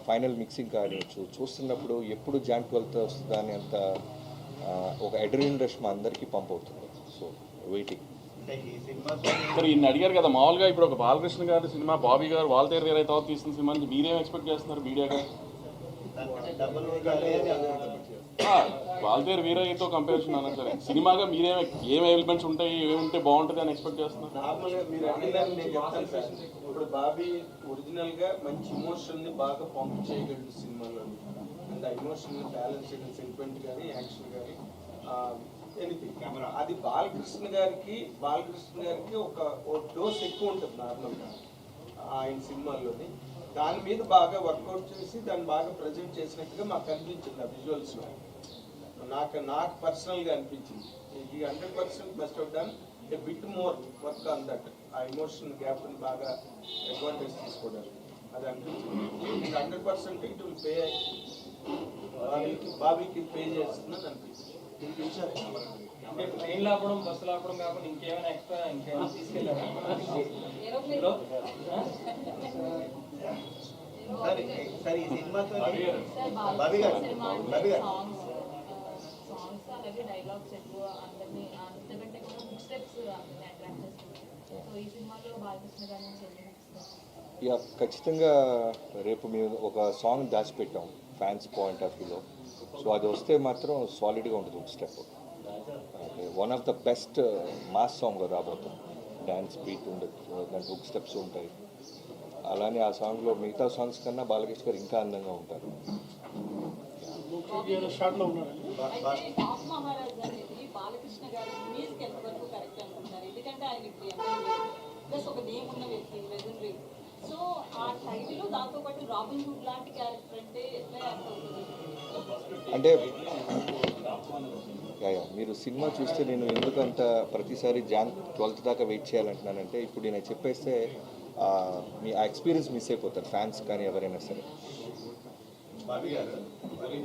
S1: ఫైనల్ మిక్సింగ్ కానివ్వచ్చు, చూస్తున్నప్పుడు ఎప్పుడు జాన్ 12th వస్తుందా అని అంత ఒక అడ్రినల్ రష్ మా అందరికీ పంప్ అవుతుంది. So waiting.
S2: మరి ఇన్ని అడిగారు కదా, మామూలుగా ఇప్పుడు ఒక బాలకృష్ణ గారి సినిమా బాబీ గారు వాల్తేరు గారు తర్వాత తీసిన సినిమా నుంచి మీరేం ఎక్స్పెక్ట్ చేస్తున్నారు మీడియాగా? వాల్తేరు వీరయ్యతో కంపారిజన్ అన్నా సరే సినిమాగా ఏం ఎలిమెంట్స్ ఉంటాయి, ఏముంటే బాగుంటుంది అని ఎక్స్పెక్ట్ చేస్తున్నారు?
S4: నార్మల్గా మీరు అడిగినారు, నేను చెప్తాను సార్. ఇప్పుడు బాబీ ఒరిజినల్గా మంచి ఇమోషన్ని బాగా పంప్ చేయగలడు సినిమాలో. అండ్ ఆ ఇమోషన్ బ్యాలెన్స్ చేయడం, సెంటిమెంట్ కానీ, యాక్షన్ కానీ, ఎనీథింగ్. అది బాలకృష్ణ గారికి ఒక డోస్ ఎక్కువ ఉంటుంది నార్మల్గా ఆయన సినిమాల్లోని. దాని మీద బాగా వర్కౌట్ చేసి దాన్ని బాగా ప్రజెంట్ చేసినట్టుగా మాకు అనిపించింది ఆ విజువల్స్లో. నాకు పర్సనల్గా అనిపించింది ఇది 100% must have done a bit more work on that. ఆ ఎమోషన్ గ్యాప్ని బాగా అడ్వాంటేజ్ తీసుకోవడానికి అది అనిపించింది. 100% ఇట్ విల్ పే, బాబీకి పే చేస్తుందని అనిపించింది.
S3: అంటే ట్రైన్ లాపడం, బస్సు లాపడం కాకుండా ఇంకేమైనా ఎక్స్ట్రా ఇంకేమైనా తీసుకెళ్ళారా?
S9: సరే ఈ సినిమాతో
S8: బాబీ గారు సాంగ్స్ అలాగే డైలాగ్స్ ఎక్కువ అందరినీ అంతకంటే కూడా బుక్ స్టెప్స్ అందరినీ అట్రాక్ట్ చేస్తుంది. సో ఈ సినిమాలో బాలకృష్ణ గారి నుంచి
S1: ఇక ఖచ్చితంగా రేపు మేము ఒక సాంగ్ దాచిపెట్టాం ఫ్యాన్స్ పాయింట్ ఆఫ్ వ్యూలో. సో అది వస్తే మాత్రం సాలిడ్గా ఉంటుంది. ఒక step one of the best mass సాంగ్లో రాబోతుంది. డ్యాన్స్ బీట్ ఉండదు, దాంట్లో హుక్ స్టెప్స్ ఉంటాయి. అలానే ఆ సాంగ్లో మిగతా సాంగ్స్ కన్నా బాలకృష్ణ గారు ఇంకా అందంగా ఉంటారు.
S8: టాప్ మహారాజ్ అనేది బాలకృష్ణ గారి మ్యూజిక్ ఎంతవరకు కరెక్ట్ అనుకుంటారు? ఎందుకంటే ఆయన ఇప్పుడు ప్లస్ ఒక నేమ్ ఉన్న వ్యక్తి, లెజెండరీ. సో ఆ టైటిల్ దాంతోపాటు రాబిన్ హుడ్ లాంటి క్యారెక్టర్ అంటే ఎట్లా యాక్ట్ అవుతుంది?
S1: అంటే మీరు సినిమా చూస్తే నేను ఎందుకంత ప్రతిసారి Jan 12th దాకా వెయిట్ చేయాలంటున్నానంటే, ఇప్పుడు నేను చెప్పేస్తే మీ ఆ ఎక్స్పీరియన్స్ మిస్ అయిపోతారు ఫ్యాన్స్ కానీ ఎవరైనా సరే.
S9: బాబీ గారు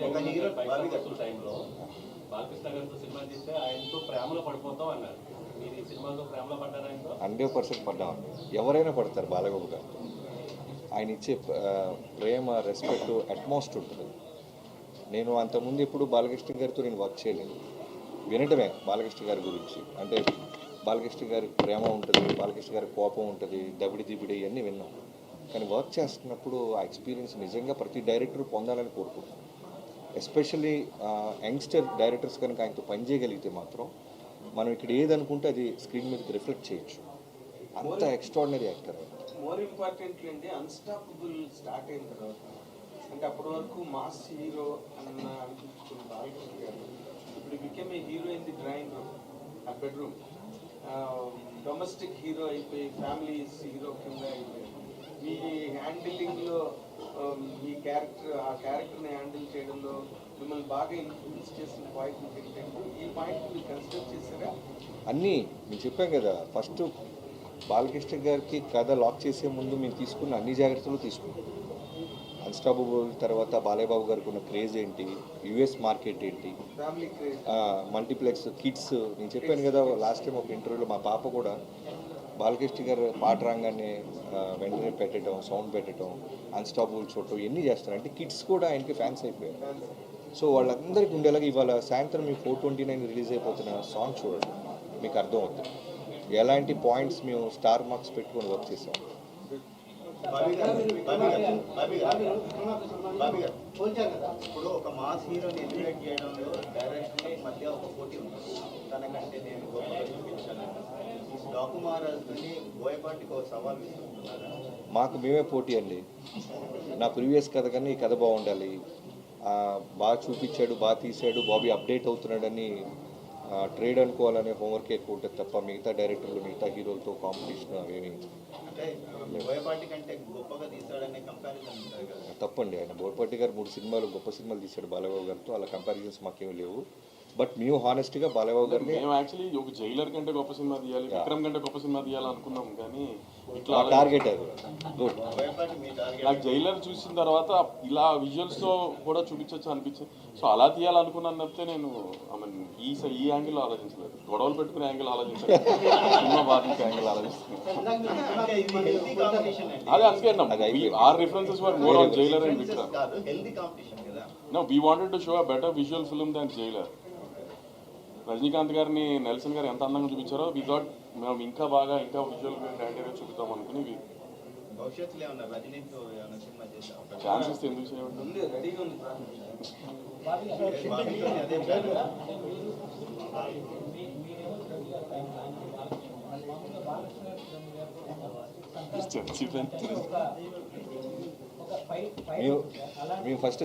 S9: ఒక హీరో బాబీ గారు టైంలో బాలకృష్ణ గారితో సినిమా తీస్తే ఆయనతో ప్రేమలో పడిపోతాం అన్నారు. మీరు ఈ సినిమాతో ప్రేమలో పడ్డారు? ఆయనతో
S1: 100% పడ్డామండి. ఎవరైనా పడతారు బాలబాబు గారు. ఆయన ఇచ్చే ప్రేమ, రెస్పెక్ట్, అట్మాస్ట్ ఉంటుంది. నేను అంతకుముందు ఎప్పుడు బాలకృష్ణ గారితో నేను వర్క్ చేయలేదు. వినటమే బాలకృష్ణ గారి గురించి. అంటే బాలకృష్ణ గారి ప్రేమ ఉంటుంది, బాలకృష్ణ గారి కోపం ఉంటుంది, దబిడి దిబిడి ఇవన్నీ విన్నాం. కానీ వర్క్ చేస్తున్నప్పుడు ఆ ఎక్స్పీరియన్స్ నిజంగా ప్రతి డైరెక్టర్ పొందాలని కోరుకుంటున్నాను. ఎస్పెషల్లీ యంగ్స్టర్ డైరెక్టర్స్ కనుక ఆయనతో పనిచేయగలిగితే మాత్రం మనం ఇక్కడ ఏదనుకుంటే అది స్క్రీన్ మీదకి రిఫ్లెక్ట్ చేయొచ్చు. అంత ఎక్స్ట్రాడినరీ యాక్టర్.
S4: మోర్ ఇంపార్టెంట్లీ అండి, అన్స్టాపబుల్ స్టార్ట్ అయిన తర్వాత అంటే అప్పటి వరకు మాస్ హీరో అన్న అనిపించుకున్న బాలకృష్ణ గారు ఇప్పుడు became a hero in the drawing room ఆ బెడ్రూమ్, డొమెస్టిక్ హీరో అయిపోయి ఫ్యామిలీ హీరో కింద అయిపోయి మీ హ్యాండిలింగ్లో మీ క్యారెక్టర్ ఆ క్యారెక్టర్ని హ్యాండిల్ చేయడంలో మిమ్మల్ని బాగా ఇన్ఫ్లుయెన్స్ చేసిన పాయింట్ ఏంటంటే ఈ పాయింట్ మీరు కన్సిడర్ చేశారా?
S1: అన్నీ నేను చెప్పాను కదా, ఫస్ట్ బాలకృష్ణ గారికి కథ లాక్ చేసే ముందు మేము తీసుకున్న అన్ని జాగ్రత్తలు తీసుకున్నాం. అన్స్టాపబుల్ తర్వాత బాలయ్యబాబు గారికి ఉన్న క్రేజ్ ఏంటి, యుఎస్ మార్కెట్ ఏంటి,
S4: ఫ్యామిలీ క్రేజ్,
S1: మల్టీప్లెక్స్ కిడ్స్. నేను చెప్పాను కదా లాస్ట్ టైం ఒక ఇంటర్వ్యూలో, మా పాప కూడా బాలకృష్ణ గారు పాట రాగానే వెంటనే పెట్టడం, సౌండ్ పెట్టడం, అన్స్టాపబుల్ చూడటం ఇవన్నీ చేస్తారు. అంటే కిడ్స్ కూడా ఆయనకి ఫ్యాన్స్ అయిపోయారు. సో వాళ్ళందరికీ ఉండేలాగా ఇవాళ సాయంత్రం మీ 4/29 రిలీజ్ అయిపోతున్న సాంగ్ చూడండి, మీకు అర్థం అవుతుంది ఎలాంటి పాయింట్స్ మేము స్టార్ మార్క్స్ పెట్టుకొని వర్క్ చేసాం.
S9: ఇప్పుడు ఒక మాస్ హీరోని ఎలివేట్ చేయడంలో డైరెక్టర్ మధ్య ఒక పోటీ ఉంది. తనకంటే నేను గొప్పగా చూపించాను. డాకుమారాజుని బోయపాటికి ఒక సవాల్ విసురుతున్నారా?
S1: మాకు మేమే పోటీ అండి. నా ప్రీవియస్ కథ కన్నా ఈ కథ బాగుండాలి, బాగా చూపించాడు, బాగా తీసాడు, బాబీ అప్డేట్ అవుతున్నాడని ట్రేడ్ అనుకోవాలనే హోంవర్క్ ఎక్కువ ఉంటుంది తప్ప మిగతా డైరెక్టర్లు మిగతా హీరోలతో కాంపిటీషన్ అవేమి
S9: అంటే బోయపాటి కంటే గొప్పగా తీసాడనే కంపారిజన్ ఉంటుంది కదా.
S1: తప్పండి. ఆయన బోయపాటి గారు 3 సినిమాలు గొప్ప సినిమాలు తీశాడు బాలయ్యబాబు గారితో, అలా కంపారిజన్స్ మాకేమీ లేవు. బట్ మేము హానెస్ట్గా బాలయ్యబాబు గారిని
S2: మేము యాక్చువల్లీ ఒక జైలర్ కంటే గొప్ప సినిమా తీయాలి, విక్రమ్ కంటే గొప్ప సినిమా తీయాలి అనుకున్నాం, కానీ ఇట్లా
S1: టార్గెట్ అది గుడ్.
S9: బోయపాటి మీ టార్గెట్
S2: నాకు జైలర్ చూసిన తర్వాత ఇలా విజువల్స్తో కూడా చూపించవచ్చు అనిపించింది. సో అలా తీయాలనుకున్నాను తప్పితే నేను ఈ యాంగిల్ ఆలోచించలేదు, గొడవలు పెట్టుకునే యాంగిల్ ఆలోచించలేదు, సినిమా బాధించే యాంగిల్ ఆలోచిస్తున్నాను.
S9: అంటే ఇది హెల్తీ కాంపిటీషన్ అండి.
S2: అదే అందుకే our references were more on Jailer and Vikram.
S9: కాదు, హెల్తీ కాంపిటీషన్ కదా.
S2: No, we wanted to show a better visual film than Jailer. Rajinikanth గారిని నెల్సన్ గారు ఎంత అందంగా చూపించారో వి థాట్ మేము ఇంకా బాగా ఇంకా విజువల్ గ్రాండీగా చూపిద్దాం అనుకుని
S9: భవిష్యత్తులో ఏమన్నా రజనీతో ఏమన్నా సినిమా చేసాం
S2: ఛాన్సెస్ ఎందుకు చేయమంటారు.
S4: ఉంది, రెడీగా ఉంది.
S9: అదే ప్లాన్.
S1: మేము first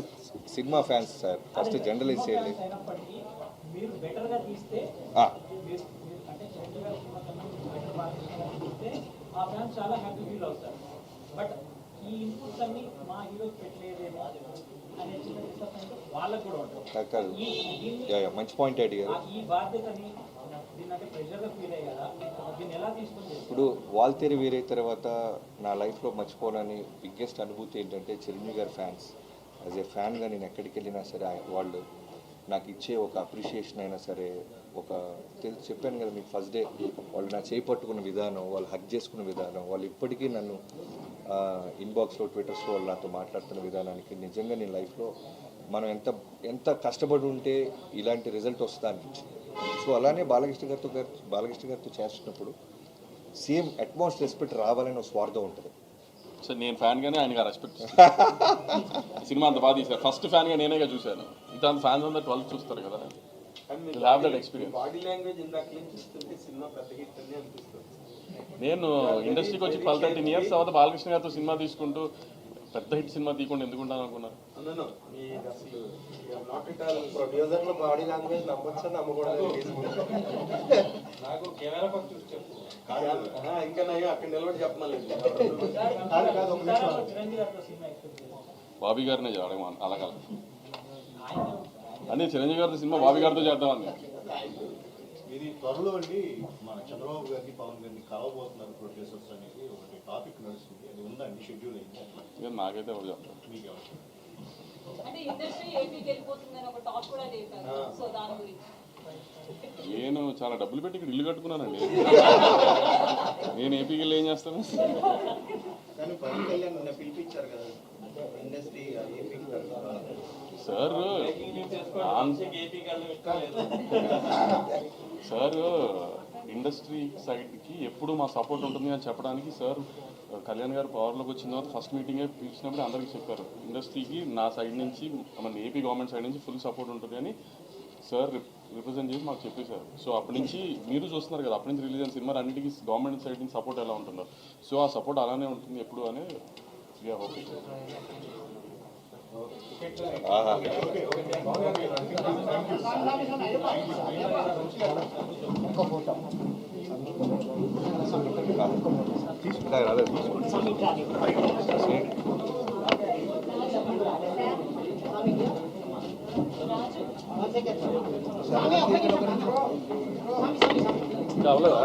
S1: cinema fans sir, first generalise చేయాలి.
S7: మీరు బెటర్గా తీస్తే అంటే చిరంజీవి గారి సినిమా కన్నా బెటర్ బాగా తీస్తే ఆ ఫ్యాన్స్ చాలా హ్యాపీ ఫీల్ అవుతారు. బట్ ఈ ఇన్పుట్స్ అన్ని మా హీరోకి పెట్టలేదేమో అనే చిన్న డిస్టర్బెన్స్ వాళ్ళకు కూడా ఉంటుంది.
S1: కాదు, మంచి పాయింట్ అడిగారు.
S7: ఈ బాధ్యతని దీన్ని ప్రెషర్గా ఫీల్ అయ్యి కదా, దీన్ని ఎలా తీసుకుంటే
S1: ఇప్పుడు వాల్తేరి వేరే తర్వాత నా లైఫ్లో మర్చిపోవాలని బిగ్గెస్ట్ అనుభూతి ఏంటంటే చిరంజీవి గారి ఫ్యాన్స్. యాజ్ ఏ ఫ్యాన్గా నేను ఎక్కడికి వెళ్ళినా సరే వాళ్ళు నాకు ఇచ్చే ఒక అప్రిషియేషన్ అయినా సరే, ఒక చెప్పాను కదా మీకు ఫస్ట్ డే, వాళ్ళు నా చేయి పట్టుకున్న విధానం, వాళ్ళు హగ్ చేసుకున్న విధానం, వాళ్ళు ఇప్పటికీ నన్ను ఇన్బాక్స్లో ట్విట్టర్స్లో వాళ్ళు నాతో మాట్లాడుతున్న విధానానికి నిజంగా నేను లైఫ్లో మనం ఎంత కష్టపడి ఉంటే ఇలాంటి రిజల్ట్ వస్తుందా అనిపించింది. సో అలానే బాలకృష్ణ గారితో చేస్తున్నప్పుడు సేమ్ అట్మాస్ట్ రెస్పెక్ట్ రావాలని ఒక స్వార్థం ఉంటుంది.
S2: సో నేను ఫ్యాన్గానే ఆయనగా రెస్పెక్ట్ సినిమా అంత బాగా తీశారు. ఫస్ట్ ఫ్యాన్గా నేనేగా చూశాను, ఇంకా ఫ్యాన్స్ అందరూ 12 చూస్తారు కదా. Have that experience.
S4: Body language ఇందాక నుంచి చూస్తుంటే సినిమా పెద్ద హిట్ అని అనిపిస్తుంది.
S2: నేను ఇండస్ట్రీకి వచ్చి 12-13 ఇయర్స్ తర్వాత బాలకృష్ణ గారితో సినిమా తీసుకుంటూ పెద్ద హిట్ సినిమా తీయకుండా ఎందుకు ఉంటాను అనుకున్నారు.
S4: అసలు నాట్ ఎట్ ఆల్
S6: ప్రొడ్యూసర్ల బాడీ లాంగ్వేజ్ నమ్మొచ్చా నమ్మకూడదు.
S3: నాకు కెమెరా పక్క చూసి చెప్పు.
S4: ఇంకా నయ్యో అక్కడ నిలబడి చెప్పమలేదు.
S7: చిరంజీవి గారితో సినిమా ఎక్స్పెక్ట్ చేశారు.
S2: బాబీ గారినే చేయడం అలాగా అన్నీ చిరంజీవి గారితో సినిమా బాబీ గారితో చేద్దామని.
S9: ఇది త్వరలో అండి మన చంద్రబాబు గారిని పవన్ గారిని కలవబోతున్నారు ప్రొడ్యూసర్స్ అనేది ఒకటి టాపిక్ నడుస్తుంది. అది ఉందండి, షెడ్యూల్ అయింది.
S2: నాకైతే ఎవరు చెప్తారు.
S9: మీకు ఎవరు
S8: అంటే ఇండస్ట్రీ ఏపీకి వెళ్ళిపోతుందని ఒక టాక్ కూడా లేపారు. సో దాని గురించి
S2: నేను చాలా డబ్బులు పెట్టి ఇక్కడ ఇల్లు కట్టుకున్నానండి. నేను ఏపీకి వెళ్ళి ఏం చేస్తాను.
S9: కానీ పవన్ కళ్యాణ్ పిలిపించారు కదా ఇండస్ట్రీ
S2: సార్ సార్ ఇండస్ట్రీ సైడ్కి ఎప్పుడు మా సపోర్ట్ ఉంటుంది అని చెప్పడానికి సార్ కళ్యాణ్ గారు పవర్లోకి వచ్చిన తర్వాత ఫస్ట్ మీటింగే పిలిచినప్పుడు అందరికీ చెప్పారు, ఇండస్ట్రీకి నా సైడ్ నుంచి మన ఏపీ గవర్నమెంట్ సైడ్ నుంచి ఫుల్ సపోర్ట్ ఉంటుంది అని సార్ రిప్రజెంట్ చేసి మాకు చెప్పేశారు. సో అప్పటి నుంచి మీరు చూస్తున్నారు కదా, అప్పటి నుంచి రిలీజ్ అయిన సినిమా అన్నిటికీ గవర్నమెంట్ సైడ్ నుంచి సపోర్ట్ ఎలా ఉంటుందో, సో ఆ సపోర్ట్ అలానే ఉంటుంది ఎప్పుడు అని వీఆర్ హోపింగ్.
S1: ఆహా. తీసుకుంటా రాలే
S2: అవ్వలేదా